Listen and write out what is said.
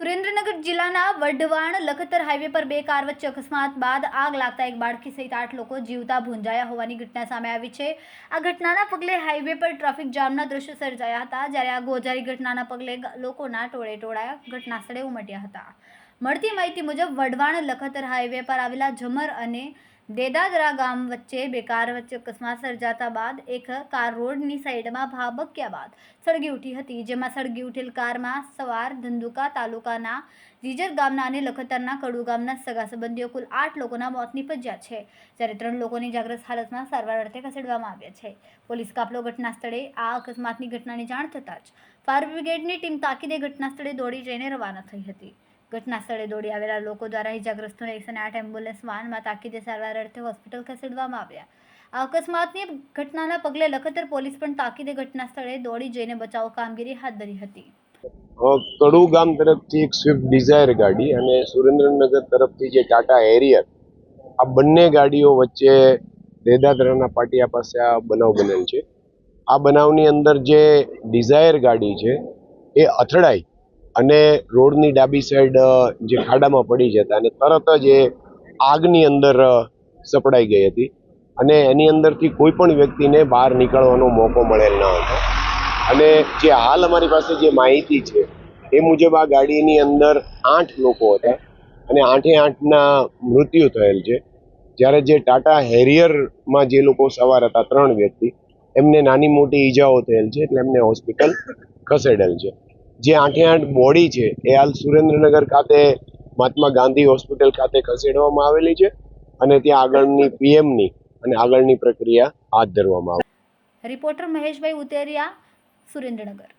સુરેન્દ્રનગર જિલ્લાના વઢવાણ લખતર હાઈવે પર બે કાર વચ્ચે અકસ્માત બાદ આગ લાગતા એક બાળકી સહિત 8 લોકો જીવતા ભૂંજાયા હોવાની ઘટના સામે આવી છે। આ ઘટનાના પગલે હાઈવે પર ટ્રાફિક જામના દ્રશ્યો સર્જાયા હતા, જ્યારે આ ગોઝારી ઘટનાના પગલે લોકોના ટોળે ઘટના સ્થળે ઉમટ્યા હતા। મળતી માહિતી મુજબ વઢવાણ લખતર હાઈવે પર આવેલા ઝમર અને દેદાદરા ગામ વચ્ચે બે કાર વચ્ચે અકસ્માત સર્જાતા બાદ એક કાર રોડની સાઈડમાં ભાબક્યા બાદ સળગી ઉઠી હતી, જેમાં સળગી ઉઠેલ કારમાં સવાર ધંધુકા તાલુકાના જીજર ગામના અને લખતરના કડુ ગામના સગા સંબંધીઓ કુલ 8 લોકોના મોત નીપજ્યા છે, જ્યારે 3 લોકોની ઇજાગ્રસ્ત હાલતમાં સારવાર અર્થે ખસેડવામાં આવ્યા છે। પોલીસ કાફલો ઘટના સ્થળે આ અકસ્માતની ઘટનાની જાણ થતાં જ ફાયર બ્રિગેડની ટીમ તાકીદે ઘટના સ્થળે દોડી જઈને રવાના થઈ હતી। ઘટના સ્થળે દોડી આવેલા લોકો દ્વારા ઇજાગ્રસ્તોને 108 એમ્બ્યુલન્સ વાનમાં તાકીદે સારવાર અર્થે હોસ્પિટલ ખસેડવામાં આવ્યા। આ અકસ્માતની ઘટનાના પગલે લખતર પોલીસ પણ તાકીદે ઘટના સ્થળે દોડી જઈને બચાવ કામગીરી હાથ ધરી હતી। કડુ ગામ તરફથી એક સ્વિફ્ટ ડિઝાયર ગાડી અને સુરેન્દ્રનગર તરફથી જે ટાટા હેરિયર, આ બંને ગાડીઓ વચ્ચે દેદાદરાના પાટિયા પાસે આ બનાવ બનેલ છે। આ બનાવની અંદર જે ડિઝાયર ગાડી છે એ અથડાઈ અને રોડની ડાબી સાઈડ જે ખાડામાં પડી જતા અને તરત જ એ આગની અંદર સપડાઈ ગઈ હતી અને એની અંદરથી કોઈ પણ વ્યક્તિને બહાર નીકળવાનો મોકો મળેલ ન હતો। અને જે હાલ અમારી પાસે જે માહિતી છે એ મુજબ આ ગાડીની અંદર 8 લોકો હતા અને 8ના મૃત્યુ થયેલ છે, જ્યારે જે ટાટા હેરિયરમાં જે લોકો સવાર હતા 3 વ્યક્તિ, એમને નાની મોટી ઈજાઓ થયેલ છે, એટલે એમને હોસ્પિટલ ખસેડેલ છે। જે 8 બોડી છે એ હાલ સુરેન્દ્રનગર ખાતે મહાત્મા ગાંધી હોસ્પિટલ ખાતે ખસેડવામાં આવેલી છે અને ત્યાં આગળની પીએમની અને આગળની પ્રક્રિયા હાથ ધરવામાં આવી। રિપોર્ટર મહેશભાઈ ઉતેરિયા, સુરેન્દ્રનગર।